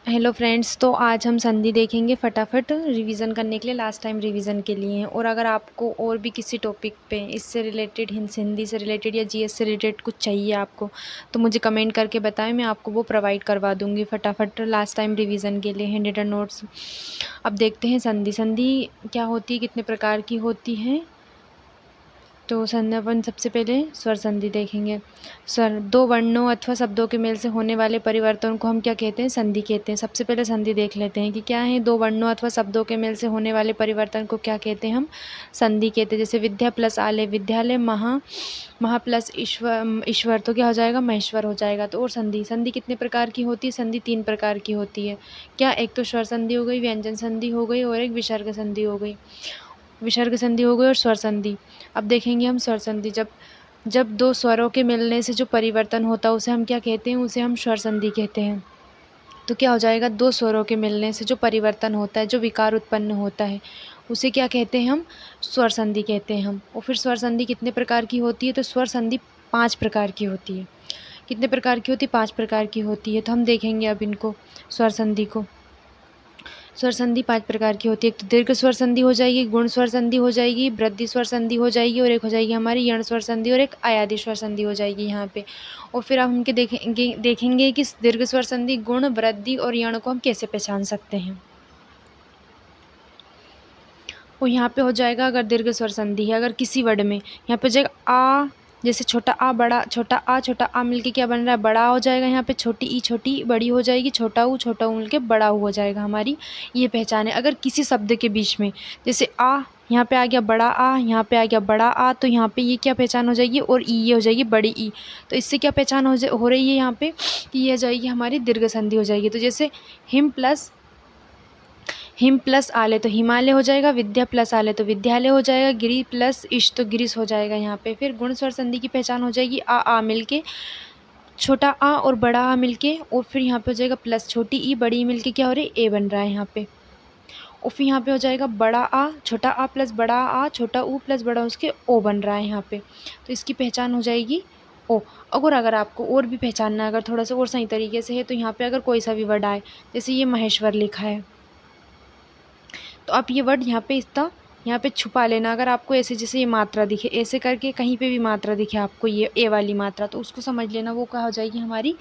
Hello friends, तो आज हम संधि देखेंगे फटाफट रिवीजन करने के लिए। लास्ट टाइम रिवीजन के लिए हैं। और अगर आपको और भी किसी टॉपिक पे इससे रिलेटेड हिंदी से रिलेटेड या जीएस से रिलेटेड कुछ चाहिए आपको, तो मुझे कमेंट करके बताएं, मैं आपको वो प्रोवाइड करवा दूंगी फटाफट लास्ट टाइम रिवीजन के लिए हैंड रिटन नोट्स। अब देखते हैं संधि। संधि क्या होती है, कितने प्रकार की होती है। तो अपन सबसे पहले स्वर संधि देखेंगे। स्वर दो वर्णों अथवा शब्दों के मेल से होने वाले परिवर्तन को हम क्या कहते हैं? संधि कहते हैं। सबसे पहले संधि देख लेते हैं कि क्या है। दो वर्णों अथवा शब्दों के मेल से होने वाले परिवर्तन को क्या कहते हैं? हम संधि कहते हैं। जैसे विद्या प्लस आलय विद्यालय, महा प्लस ईश्वर तो क्या हो जाएगा? महेश्वर हो जाएगा। तो और संधि कितने प्रकार की होती है? संधि 3 प्रकार की होती है। क्या? एक तो स्वर संधि हो गई, व्यंजन संधि हो गई और एक विसर्ग संधि हो गई। विसर्ग संधि हो गई और स्वर संधि। अब देखेंगे हम स्वर संधि। जब दो स्वरों के मिलने से जो परिवर्तन होता है उसे हम क्या कहते हैं? उसे हम स्वर संधि कहते हैं। तो क्या हो जाएगा? दो स्वरों के मिलने से जो परिवर्तन होता है, जो विकार उत्पन्न होता है, उसे क्या कहते हैं? हम स्वर संधि कहते हैं हम। और फिर स्वर संधि कितने प्रकार की होती है? तो स्वर संधि 5 प्रकार की होती है। कितने प्रकार की होती है? 5 प्रकार की होती है। तो हम देखेंगे अब इनको, स्वर संधि को। स्वर संधि 5 प्रकार की होती है। एक तो दीर्घ स्वर संधि हो जाएगी, गुण स्वर संधि हो जाएगी, वृद्धि स्वर संधि हो जाएगी और एक हो जाएगी हमारी यण स्वर संधि और एक अयादि स्वर संधि हो जाएगी यहाँ पे। और फिर हम इनके देखेंगे कि दीर्घ स्वर संधि, गुण, वृद्धि और यण को हम कैसे पहचान सकते हैं। और यहाँ पे हो जाएगा, अगर दीर्घ स्वर संधि है अगर किसी वर्ड में, यहाँ पे हो जाएगा आ, जैसे छोटा आ बड़ा, छोटा आ मिलके क्या बन रहा है? बड़ा हो जाएगा। यहाँ पे छोटी ई छोटी बड़ी हो जाएगी, छोटा ऊ मिलके बड़ा ऊ हो जाएगा। हमारी ये पहचान है। अगर किसी शब्द के बीच में, जैसे आ, यहाँ पे आ गया बड़ा आ, यहाँ पे आ गया बड़ा आ, तो यहाँ पे ये क्या पहचान हो जाएगी? और ई ये हो जाएगी बड़ी ई। तो इससे क्या पहचान हो रही है यहाँ पे कि ये हो जाएगी हमारी दीर्घ संधि हो जाएगी। तो जैसे हिम प्लस आले तो हिमालय हो जाएगा, विद्या प्लस आले तो विद्यालय हो जाएगा, गिरी प्लस इश तो गिरीश हो जाएगा यहाँ पे। फिर गुण स्वर संधि की पहचान हो जाएगी आ मिलके, छोटा आ और बड़ा आ मिलके, और फिर यहाँ पे हो जाएगा प्लस छोटी ई बड़ी ई मिलके क्या हो रही है? ए बन रहा है यहाँ पे। और फिर यहाँ पे हो जाएगा बड़ा आ, छोटा आ प्लस बड़ा आ, छोटा ऊ प्लस बड़ा उसके ओ बन रहा है यहाँ पे। तो इसकी पहचान हो जाएगी ओ। अगर आपको और भी पहचानना है, अगर थोड़ा सा और सही तरीके से है, तो यहाँ पे अगर कोई सा भी वर्ड आए, जैसे ये महेश्वर लिखा है, तो आप ये वर्ड यहाँ पे छुपा लेना। अगर आपको ऐसे जैसे ये मात्रा दिखे, ऐसे करके कहीं पे भी मात्रा दिखे आपको, ये ए वाली मात्रा, तो उसको समझ लेना। वो क्या हो जाएगी? हमारी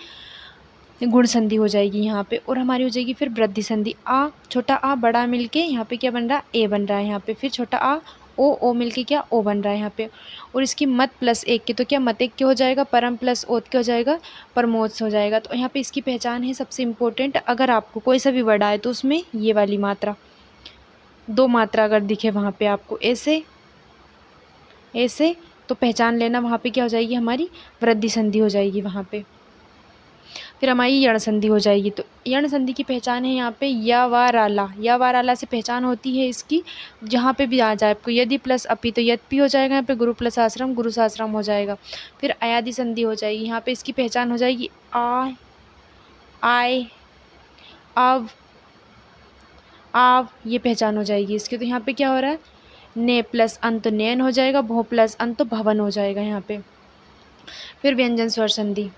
गुण संधि हो जाएगी यहाँ पे। और हमारी हो जाएगी फिर वृद्धि संधि। आ, छोटा आ बड़ा मिलके यहाँ पे क्या बन रहा है? ए बन रहा है यहाँ पे। फिर छोटा आ ओ मिलके क्या? ओ बन रहा है यहाँ पे। और इसकी मत प्लस एक के, तो क्या मत एक के हो जाएगा? परम प्लस ओत के हो जाएगा? परमोत्स हो जाएगा। तो यहाँ पे इसकी पहचान है सबसे इम्पोर्टेंट, अगर आपको कोई सा भी वर्ड आए तो उसमें ये वाली मात्रा, दो मात्रा अगर दिखे वहाँ पे आपको ऐसे तो पहचान लेना, वहाँ पे क्या हो जाएगी? हमारी वृद्धि संधि हो जाएगी वहाँ पे। फिर हमारी यण संधि हो जाएगी। तो यण संधि की पहचान है यहाँ पे या वा राला से पहचान होती है इसकी। जहाँ पे भी आ जाए आपको, यदि प्लस अपि तो यद्पि हो जाएगा यहाँ पे, गुरु प्लस आश्रम गुरु साश्रम हो जाएगा। फिर अयादि संधि हो जाएगी। यहाँ पे इसकी पहचान हो जाएगी आय, आव, ये पहचान हो जाएगी इसकी। तो यहाँ पे क्या हो रहा है? ने प्लस अंत नयन हो जाएगा, भो प्लस अंत तो भवन हो जाएगा यहाँ पे। फिर व्यंजन स्वर संधि।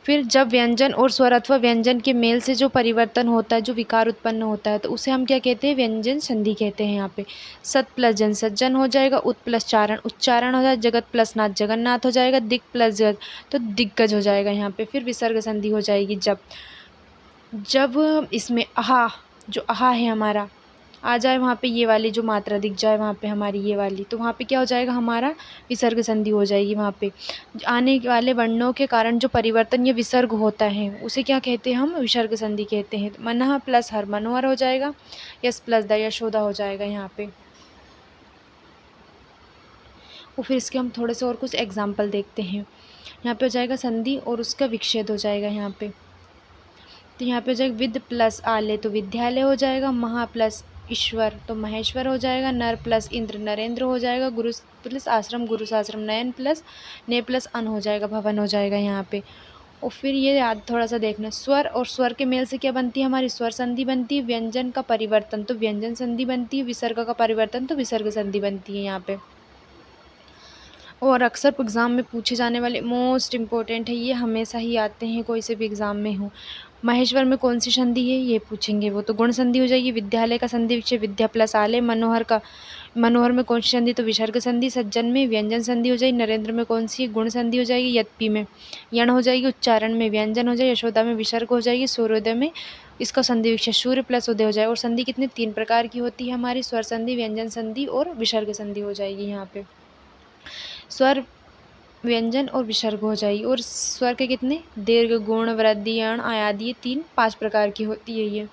फिर जब व्यंजन और स्वर अथवा व्यंजन के मेल से जो परिवर्तन होता है, जो विकार उत्पन्न होता है, तो उसे हम क्या कहते हैं? व्यंजन संधि कहते हैं यहाँ पे। सत प्लस जन सज्जन हो जाएगा, उत प्लस चारण उच्चारण हो जाएगा, जगत प्लस नाथ जगन्नाथ हो जाएगा, दिक प्लस जगत तो दिग्गज हो जाएगा यहाँ पे। फिर विसर्ग संधि हो जाएगी। जब इसमें आहा, जो आहा है हमारा, आ जाए वहाँ पे, ये वाली जो मात्रा दिख जाए वहाँ पे हमारी ये वाली, तो वहाँ पे क्या हो जाएगा? हमारा विसर्ग संधि हो जाएगी वहाँ पे। आने वाले वर्णों के कारण जो परिवर्तन ये विसर्ग होता है उसे क्या कहते हैं? हम विसर्ग संधि कहते हैं। मनः प्लस हर मनोहर हो जाएगा, यश प्लस द यशोदा हो जाएगा यहाँ पे। और फिर इसके हम थोड़े से और कुछ एग्जाम्पल देखते हैं। यहाँ पे हो जाएगा संधि और उसका विच्छेद हो जाएगा यहाँ पे। तो यहाँ पे हो जाएगा विद प्लस आले तो विद्यालय हो जाएगा, महा प्लस ईश्वर तो महेश्वर हो जाएगा, नर प्लस इंद्र नरेंद्र हो जाएगा, गुरु प्लस आश्रम गुरु साश्रम, नयन प्लस ने प्लस अन हो जाएगा, भवन हो जाएगा यहाँ पे। और फिर ये याद थोड़ा सा देखना, स्वर और स्वर के मेल से क्या बनती है? हमारी स्वर संधि बनती है। व्यंजन का परिवर्तन तो व्यंजन संधि बनती है, विसर्ग का परिवर्तन तो विसर्ग संधि बनती है यहाँ पे। और अक्सर एग्ज़ाम में पूछे जाने वाले मोस्ट इम्पोर्टेंट है ये, हमेशा ही आते हैं कोई से भी एग्ज़ाम में हो। महेश्वर में कौन सी संधि है ये पूछेंगे, वो तो गुण संधि हो जाएगी। विद्यालय का संधि विच्छेद विद्या प्लस आलय। मनोहर में कौन सी संधि, तो विसर्ग संधि। सज्जन में व्यंजन संधि हो जाएगी। नरेंद्र में कौन सी गुण संधि हो जाएगी, यद्यपि में यण हो जाएगी। उच्चारण में व्यंजन हो जाएगी। यशोदा में विसर्ग हो जाएगी। सूर्योदय में इसका संधि विच्छेद सूर्य प्लस उदय हो जाएगा। और संधि कितनी, 3 प्रकार की होती है हमारी, स्वर संधि, व्यंजन संधि और विसर्ग संधि हो जाएगी। यहाँ पे स्वर, व्यंजन और विसर्ग हो जाएगी। और स्वर के कितने, दीर्घ, गुण, वृद्धि, यण, आयादी, 3 5 प्रकार की होती है ये।